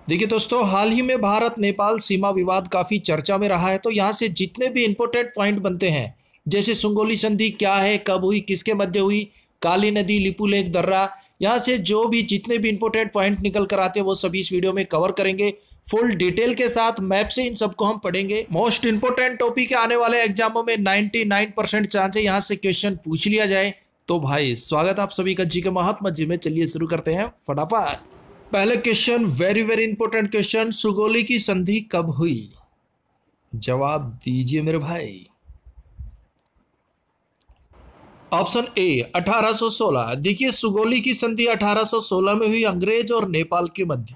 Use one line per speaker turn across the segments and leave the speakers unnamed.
देखिए दोस्तों, हाल ही में भारत नेपाल सीमा विवाद काफी चर्चा में रहा है। तो यहाँ से जितने भी इंपॉर्टेंट पॉइंट बनते हैं, जैसे सुंगोली संधि क्या है, कब हुई, किसके मध्य हुई, काली नदी, लिपुलेख दर्रा, यहाँ से जो भी जितने भी इंपॉर्टेंट पॉइंट निकल कर आते हैं वो सभी इस वीडियो में कवर करेंगे। फुल डिटेल के साथ मैप से इन सबको हम पढ़ेंगे। मोस्ट इंपोर्टेंट टॉपिक आने वाले एग्जामों में 99% चांस है यहाँ से क्वेश्चन पूछ लिया जाए। तो भाई स्वागत आप सभी का जी के महात्मा जी में। चलिए शुरू करते हैं फटाफट। पहले question, very very important question, Sugauli की संधि कब हुई? जवाब दीजिए मेरे भाई। Option A 1816। देखिए सुगोली की संधि 1816 में हुई, अंग्रेज और नेपाल के मध्य।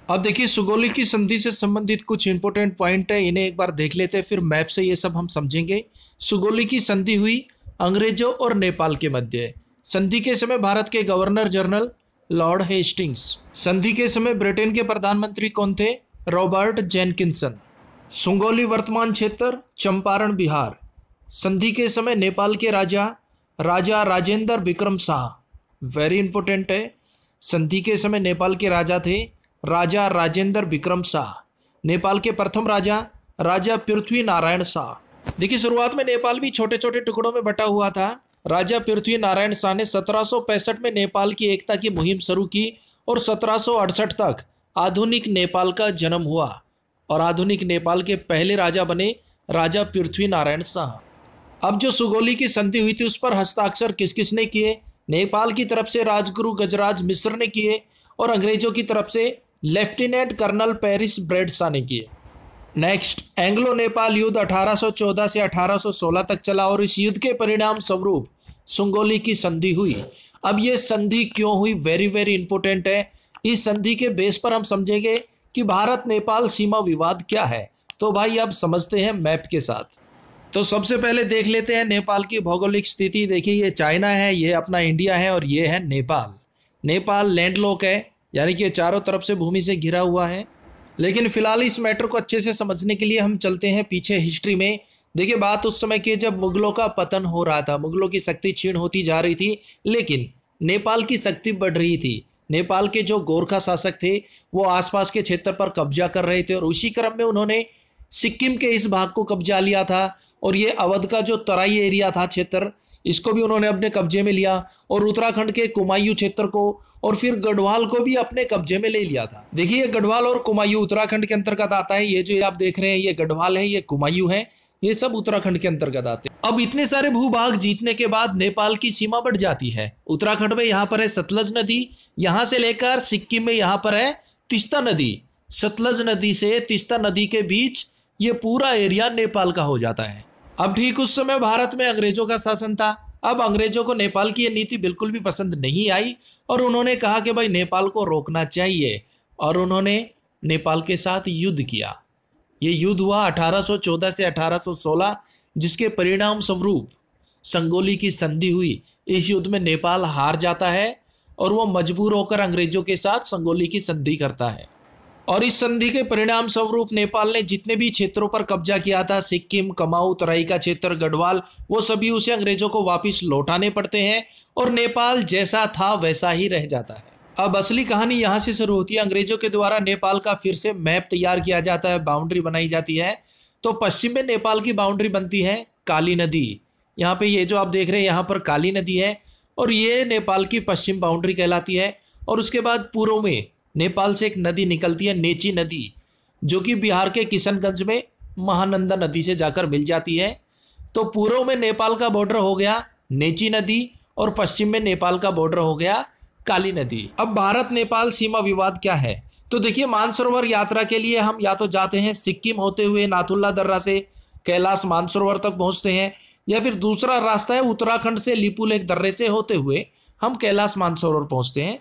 अब देखिए सुगोली की संधि से संबंधित कुछ इंपॉर्टेंट पॉइंट है, इन्हें एक बार देख लेते हैं, फिर मैप से ये सब हम समझेंगे। सुगोली की संधि हुई अंग्रेजों और नेपाल के मध्य। संधि के समय भारत के गवर्नर जनरल लॉर्ड हेस्टिंग्स। संधि के समय ब्रिटेन के प्रधानमंत्री कौन थे? Robert Jenkinson. सुगोली वर्तमान क्षेत्र चंपारण बिहार। संधि के समय नेपाल के राजा राजेंद्र विक्रम शाह। वेरी इंपॉर्टेंट है। संधि के समय नेपाल के राजा थे राजा राजेंद्र विक्रम शाह। नेपाल के प्रथम राजा पृथ्वी नारायण शाह। देखिए शुरुआत में नेपाल भी छोटे छोटे टुकड़ों में बटा हुआ था। राजा पृथ्वी नारायण शाह ने 1765 में नेपाल की एकता की मुहिम शुरू की और 1768 तक आधुनिक नेपाल का जन्म हुआ और आधुनिक नेपाल के पहले राजा बने राजा पृथ्वी नारायण शाह। अब जो सुगोली की संधि हुई थी उस पर हस्ताक्षर किस किस ने किए? नेपाल की तरफ से राजगुरु गजराज मिश्र ने किए और अंग्रेजों की तरफ से लेफ्टिनेंट कर्नल पेरिस ब्रैडशाह ने किए। नेक्स्ट, एंग्लो नेपाल युद्ध 1814 से 1816 तक चला और इस युद्ध के परिणाम स्वरूप सुगोली की संधि हुई। अब ये संधि क्यों हुई? वेरी वेरी इंपॉर्टेंट है। इस संधि के बेस पर हम समझेंगे कि भारत नेपाल सीमा विवाद क्या है। तो भाई अब समझते हैं मैप के साथ। तो सबसे पहले देख लेते हैं नेपाल की भौगोलिक स्थिति। देखिए ये चाइना है, ये अपना इंडिया है और ये है नेपाल। नेपाल लैंडलॉक है, यानी कि चारों तरफ से भूमि से घिरा हुआ है। लेकिन फिलहाल इस मैटर को अच्छे से समझने के लिए हम चलते हैं पीछे हिस्ट्री में। देखिए बात उस समय की जब मुगलों का पतन हो रहा था, मुगलों की शक्ति क्षीण होती जा रही थी, लेकिन नेपाल की शक्ति बढ़ रही थी। नेपाल के जो गोरखा शासक थे वो आसपास के क्षेत्र पर कब्जा कर रहे थे और उसी क्रम में उन्होंने सिक्किम के इस भाग को कब्जा लिया था और ये अवध का जो तराई एरिया था क्षेत्र, इसको भी उन्होंने अपने कब्जे में लिया और उत्तराखंड के कुमायूं क्षेत्र को और फिर गढ़वाल को भी अपने कब्जे में ले लिया था। देखिए ये गढ़वाल और कुमायूं उत्तराखंड के अंतर्गत आता है। ये जो आप देख रहे हैं ये गढ़वाल है, ये कुमायूं है, ये सब उत्तराखंड के अंतर्गत आते हैं। अब इतने सारे भूभाग जीतने के बाद नेपाल की सीमा बढ़ जाती है। उत्तराखंड में यहाँ पर है सतलज नदी, यहाँ से लेकर सिक्किम में यहाँ पर है तीस्ता नदी। सतलज नदी से तीस्ता नदी के बीच ये पूरा एरिया नेपाल का हो जाता है। अब ठीक उस समय भारत में अंग्रेजों का शासन था। अब अंग्रेजों को नेपाल की ये नीति बिल्कुल भी पसंद नहीं आई और उन्होंने कहा कि भाई नेपाल को रोकना चाहिए और उन्होंने नेपाल के साथ युद्ध किया। ये युद्ध हुआ 1814 से 1816, जिसके परिणाम स्वरूप सुगोली की संधि हुई। इस युद्ध में नेपाल हार जाता है और वो मजबूर होकर अंग्रेजों के साथ सुगोली की संधि करता है और इस संधि के परिणाम स्वरूप नेपाल ने जितने भी क्षेत्रों पर कब्जा किया था, सिक्किम, कुमाऊं, तराई का क्षेत्र, गढ़वाल, वो सभी उसे अंग्रेजों को वापस लौटाने पड़ते हैं और नेपाल जैसा था वैसा ही रह जाता है। अब असली कहानी यहाँ से शुरू होती है। अंग्रेजों के द्वारा नेपाल का फिर से मैप तैयार किया जाता है, बाउंड्री बनाई जाती है। तो पश्चिम में नेपाल की बाउंड्री बनती है काली नदी। यहाँ पे ये जो आप देख रहे हैं यहाँ पर काली नदी है और ये नेपाल की पश्चिम बाउंड्री कहलाती है। और उसके बाद पूर्व में नेपाल से एक नदी निकलती है, नेची नदी, जो कि बिहार के किशनगंज में महानंदा नदी से जाकर मिल जाती है। तो पूर्व में नेपाल का बॉर्डर हो गया नेची नदी और पश्चिम में नेपाल का बॉर्डर हो गया काली नदी। अब भारत नेपाल सीमा विवाद क्या है? तो देखिए मानसरोवर यात्रा के लिए हम या तो जाते हैं सिक्किम होते हुए नाथुला दर्रा से कैलाश मानसरोवर तक पहुंचते हैं, या फिर दूसरा रास्ता है उत्तराखंड से लिपुलेख दर्रे से होते हुए हम कैलाश मानसरोवर पहुंचते हैं।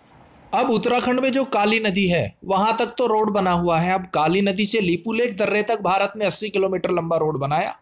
अब उत्तराखंड में जो काली नदी है वहां तक तो रोड बना हुआ है। अब काली नदी से लिपुलेख दर्रे तक भारत ने 80 किलोमीटर लंबा रोड बनाया,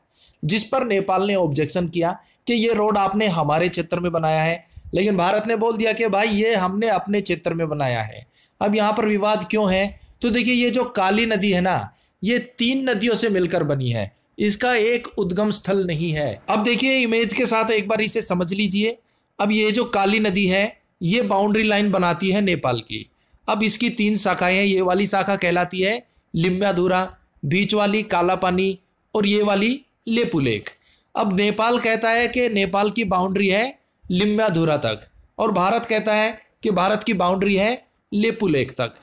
जिस पर नेपाल ने ऑब्जेक्शन किया कि ये रोड आपने हमारे क्षेत्र में बनाया है। लेकिन भारत ने बोल दिया कि भाई ये हमने अपने क्षेत्र में बनाया है। अब यहाँ पर विवाद क्यों है? तो देखिए ये जो काली नदी है ना, ये 3 नदियों से मिलकर बनी है, इसका एक उद्गम स्थल नहीं है। अब देखिए इमेज के साथ एक बार इसे समझ लीजिए। अब ये जो काली नदी है ये बाउंड्री लाइन बनाती है नेपाल की। अब इसकी 3 शाखाएं हैं। ये वाली शाखा कहलाती है लिम्याधुरा, बीच वाली काला पानी और ये वाली लेपुलेख। अब नेपाल कहता है कि नेपाल की बाउंड्री है लिम्याधुरा तक और भारत कहता है कि भारत की बाउंड्री है लेपुलेख तक।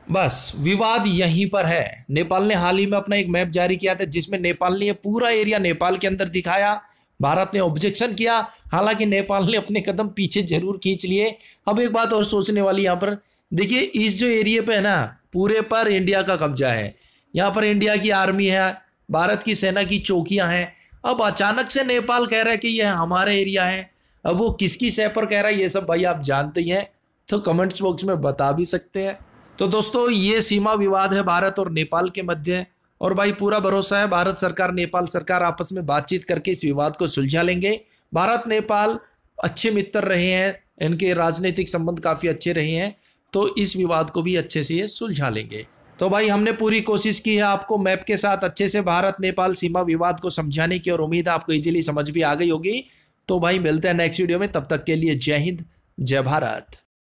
बस विवाद यहीं पर है। नेपाल ने हाल ही में अपना एक मैप जारी किया था जिसमें नेपाल ने ये पूरा एरिया नेपाल के अंदर दिखाया। भारत ने ऑब्जेक्शन किया, हालांकि नेपाल ने अपने कदम पीछे जरूर खींच लिए। अब एक बात और सोचने वाली यहाँ पर देखिए, इस जो एरिया पे है ना, पूरे पर इंडिया का कब्जा है। यहाँ पर इंडिया की आर्मी है, भारत की सेना की चौकियां हैं। अब अचानक से नेपाल कह रहा है कि यह हमारा एरिया है। अब वो किसकी सह पर कह रहा है ये सब भाई आप जानते ही हैं, तो कमेंट्स बॉक्स में बता भी सकते हैं। तो दोस्तों ये सीमा विवाद है भारत और नेपाल के मध्य, और भाई पूरा भरोसा है भारत सरकार नेपाल सरकार आपस में बातचीत करके इस विवाद को सुलझा लेंगे। भारत नेपाल अच्छे मित्र रहे हैं, इनके राजनीतिक संबंध काफ़ी अच्छे रहे हैं, तो इस विवाद को भी अच्छे से ये सुलझा लेंगे। तो भाई हमने पूरी कोशिश की है आपको मैप के साथ अच्छे से भारत नेपाल सीमा विवाद को समझाने की, और उम्मीद है आपको इजीली समझ भी आ गई होगी। तो भाई मिलते हैं नेक्स्ट वीडियो में, तब तक के लिए जय हिंद जय भारत।